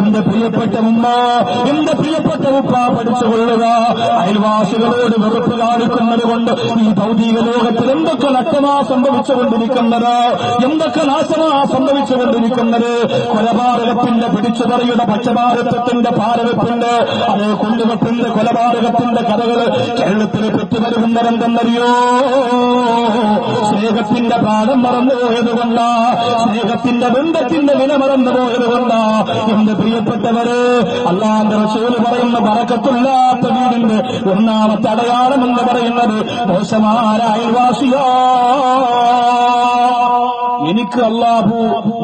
എന്റെ പ്രിയപ്പെട്ട ഉമ്മ, എന്റെ പ്രിയപ്പെട്ട ഉപ്പ പഠിച്ചുകൊള്ളുക. അയൽവാസികളോട് വെറുപ്പ് കാണിക്കുന്നത് കൊണ്ട് ഈ ഭൗതിക ലോകത്തിൽ എന്തൊക്കെ നഷ്ടമാ സംഭവിച്ചുകൊണ്ടിരിക്കുന്നത്, എന്തൊക്കെ നാശമാ സംഭവിച്ചുകൊണ്ടിരിക്കുന്നത്. കൊലപാതകത്തിന്റെ പിടിച്ചുപറിയുടെ പക്ഷപാതിത്വത്തിന്റെ പാരവെപ്പിന്റെ അതേ കൊണ്ടുവെപ്പിന്റെ കൊലപാതകത്തിന്റെ കഥകൾ കേരളത്തിൽ പെറ്റുവരുന്നതെന്തെന്നറിയോ? സ്നേഹത്തിന്റെ പാഠം മറന്നുപോയതുകൊണ്ടാ, സ്നേഹത്തിന്റെ ബന്ധത്തിന്റെ വില മറന്നുപോയതുകൊണ്ടാ. എന്റെ പ്രിയപ്പെട്ടവര്, അല്ലാഹുവിന്റെ റസൂൽ പറയുന്ന ബറക്കത്തുല്ലാത്ത വീടിന്റെ ഒന്നാമത്തെ അടയാളം എന്ന് പറയുന്നത് മോശമായ അയൽവാസിയാ. എനിക്ക് അല്ലാഹു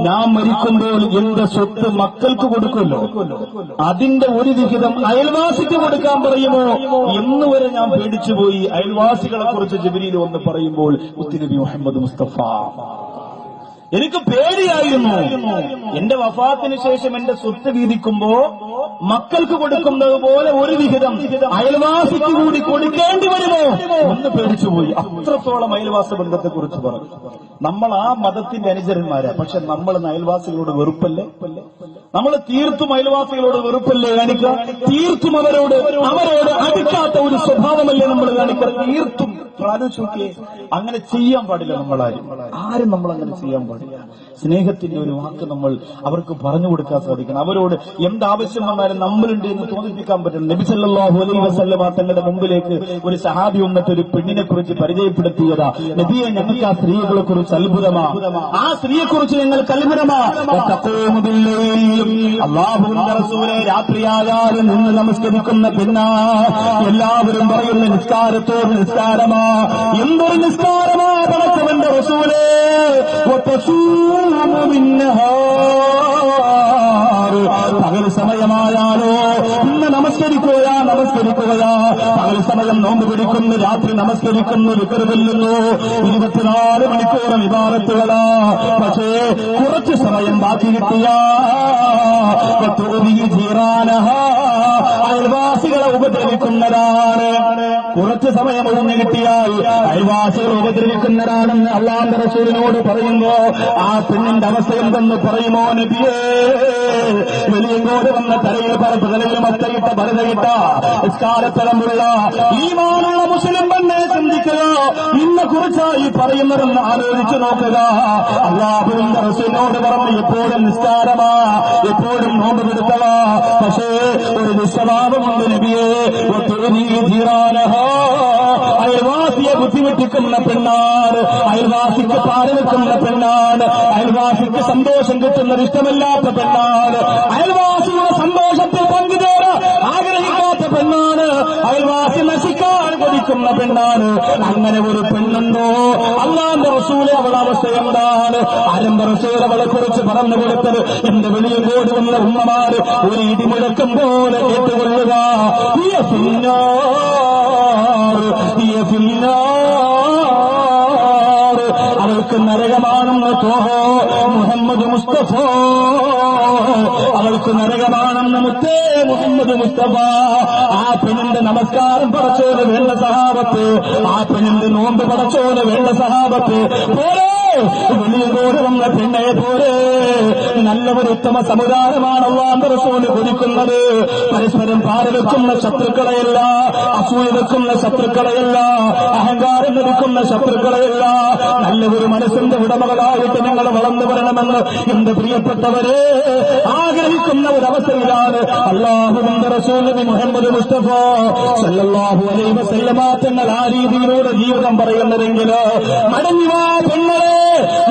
ഞാൻ മരിക്കുമ്പോൾ എന്റെ സ്വത്ത് മക്കൾക്ക് കൊടുക്കുമല്ലോ, അതിന്റെ ഒരു വിഹിതം അയൽവാസിക്ക് കൊടുക്കാൻ പറയുമോ എന്ന് വരെ ഞാൻ പേടിച്ചുപോയി. അയൽവാസികളെ കുറിച്ച് ജിബ്രീൽ വന്ന് പറയുമ്പോൾ മുത്തുനബി മുഹമ്മദ് മുസ്തഫ എനിക്ക് പേടിയായിരുന്നു. എന്റെ വഫാത്തിന് ശേഷം എന്റെ സ്വത്ത് വീതിക്കുമ്പോ മക്കൾക്ക് കൊടുക്കുന്നത് പോലെ ഒരു വിഹിതം അയൽവാസിക്ക് കൂടി കൊടുക്കേണ്ടി വരുമോ എന്ന് പേടിച്ചുപോയി. അത്രത്തോളം അയൽവാസ ബന്ധത്തെക്കുറിച്ച് പറഞ്ഞു. നമ്മൾ ആ മതത്തിന്റെ അനുചരന്മാരാ, പക്ഷെ നമ്മൾ അയൽവാസികളോട് വെറുപ്പല്ലേ? നമ്മൾ തീർത്തും അയൽവാസികളോട് വെറുപ്പല്ലേ കാണിക്കുക? തീർത്തും അവരോട് അടുക്കാത്ത ഒരു സ്വഭാവമല്ലേ നമ്മൾ കാണിക്കുക? തീർത്തും ആലോചിച്ചോക്കെ, അങ്ങനെ ചെയ്യാൻ പാടില്ല. ആരും നമ്മൾ അങ്ങനെ ചെയ്യാൻ പാടില്ല. സ്നേഹത്തിന്റെ ഒരു വാക്ക് നമ്മൾ അവർക്ക് പറഞ്ഞു കൊടുക്കാൻ സാധിക്കണം. അവരോട് എന്താവശ്യം വന്നാലും നമ്മളുണ്ട് എന്ന് തോന്നിപ്പിക്കാൻ പറ്റണം. നബി സല്ലല്ലാഹു അലൈഹി വസല്ലമ തങ്ങളുടെ മുമ്പിലേക്ക് ഒരു സഹാബി വന്നിട്ട് ഒരു പെണ്ണിനെ കുറിച്ച് പരിചയപ്പെടുത്തിയതാ. നബിയെ, ഞങ്ങൾക്ക് ആ സ്ത്രീകളെ കുറിച്ച് അത്ഭുതമാ, ആ സ്ത്രീയെ കുറിച്ച് ഞങ്ങൾക്ക് അത്ഭുതമാ. അല്ലാഹുവിന്റെ റസൂലെ, രാത്രിയായാലും നിന്ന് നമസ്കരിക്കുന്ന പെണ്ണാ. എല്ലാവരും പറയുന്ന നിസ്കാരത്തോട് നിസ്കാരമാ, എന്തൊരു നിസ്കാരമാ പടച്ചവന്റെ റസൂലേ. പകൽ സമയമായാലോ ഇന്ന് നമസ്കരിക്കുകയാ. പകൽ സമയം നോമ്പ് പിടിക്കുന്നു, രാത്രി നമസ്കരിക്കുന്നു, വിക്ർ ചൊല്ലുന്നു. 24 മണിക്കൂറും ഇബാദത്തുകളാ. പക്ഷേ കുറച്ച് സമയം ബാക്കി കിട്ടിയ അയൽവാസികളെ ഉപദ്രവിക്കുന്നതാണ്. കുറച്ച് സമയം ഒഴിഞ്ഞു കിട്ടിയാൽ അയൽവാസികളെ ഉപദ്രവിക്കുന്നതാണെന്ന് അല്ലാഹുവിന്റെ റസൂലിനോട് പറയുമ്പോ ആ പെണ്ണിന്റെ അവസ്ഥ എന്തെന്ന് പറയുമോ നബിയേ? വെളിയങ്കോട് വന്ന തലയിൽ പറപ്പുകളിലും അത്തയിട്ട ഭരതയിട്ട നിസ്കാരത്തലമുള്ള ഈമാനുള്ള മുസ്ലിം പെണ്ണെ ചിന്തിക്കുക. ഇന്നെ കുറിച്ചായി പറയുന്നതെന്ന് ആലോചിച്ചു നോക്കുക. അല്ലാഹുവിന്റെ റസൂലിനോട് പറഞ്ഞു, എപ്പോഴും നിസ്കാരമാ, എപ്പോഴും നോമ്പ് പിടുത്തവാ, പക്ഷേ ഒരു നിസ്വഭാവമുണ്ട് നബിയെ. അയൽവാസിയെ ബുദ്ധിമുട്ടിക്കുന്ന പെണ്ണാണ്, അയൽവാസിക്ക് പാരവെക്കുന്ന പെണ്ണാണ്, അയൽവാസിക്ക് സന്തോഷം കിട്ടുന്നത് ഇഷ്ടമല്ലാത്ത പെണ്ണാണ്, അയൽവാസിയുടെ സന്തോഷത്തിൽ പങ്കുചേരാൻ ആഗ്രഹിക്കാത്ത പെണ്ണാണ്, അയൽവാസി നശിക്കാൻ കൊതിക്കുന്ന പെണ്ണാണ്. അങ്ങനെ ഒരു പെണ്ണുണ്ടോ? അല്ലാഹുവിന്റെ റസൂലെ, അവളുടെ അവസ്ഥ എന്താണ്? ആരംഭ റസൂൽ അവളെ കുറിച്ച് പറഞ്ഞു കൊടുത്തത് എന്റെ വെളിയങ്കോട് വന്ന ഉമ്മമാര് ഒരു ഇടിമുഴക്കം പോലെ കേട്ടുകൊള്ളുക. അവൾക്ക് നരകമാണെന്ന് തോഹോ മുഹമ്മദ് മുസ്തഫ, അവൾക്ക് നരകമാണെന്ന് മുത്തേ മുഹമ്മദ് മുസ്തഫ. ആ പെണ്ണിന്റെ നമസ്കാരം പടച്ചോന് വേണ്ട സഹാബത്ത്, ആ പെണ്ണിന്റെ നോമ്പ് പടച്ചോന് വേണ്ട സഹാബത്ത്. പോരെ വെളിയങ്കോട് വന്ന പെണ്ണെ പോലെ നല്ല ഒരു ഉത്തമ സമുദായമാണ് അല്ലാഹുവിന്റെ റസൂൽ കൊതിക്കുന്നത്. പരസ്പരം പാരവെക്കുന്ന ശത്രുക്കളെയല്ല, അസൂയ വെക്കുന്ന ശത്രുക്കളെയല്ല, അഹങ്കാരം വെക്കുന്ന ശത്രുക്കളെയല്ല, നല്ല ഒരു മനസ്സിന്റെ ഉടമകളായിട്ട് നിങ്ങൾ വളർന്നു വരണമെന്ന് എന്റെ പ്രിയപ്പെട്ടവരെ ആഗ്രഹിക്കുന്ന ഒരവസ്ഥയിലാണ് അല്ലാഹുവിന്റെ റസൂൽ നബി മുഹമ്മദ് മുസ്തഫ സല്ലല്ലാഹു അലൈഹി വസല്ലമ തങ്ങൾ ആ രീതിയിലൂടെ ജീവിതം പറയുന്നതെങ്കിൽ മടങ്ങിവാ പെണ്ണരെ,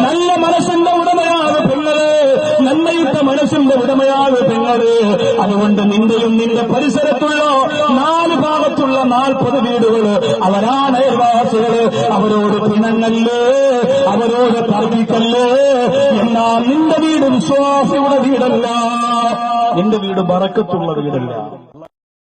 നല്ല മനസ്സിന്റെ ഉടമയാണ് പെണ്ണരെ, നന്മയിട്ട മനസ്സിന്റെ ഉടമയാണ് പെണ്ണരെ. അതുകൊണ്ട് നിന്റെയും നിന്റെ പരിസരത്തുള്ള 4 ഭാഗത്തുള്ള 40 വീടുകൾ അവരാണ് അയൽവാസികള്. അവരോട് പിണങ്ങല്ലേ, അവരോട് തർക്കിക്കല്ലേ. എന്നാൽ നിന്റെ വീട് വിശ്വാസിയുടെ വീടല്ല, നിന്റെ വീട് ബറക്കത്തുള്ള വീടല്ല.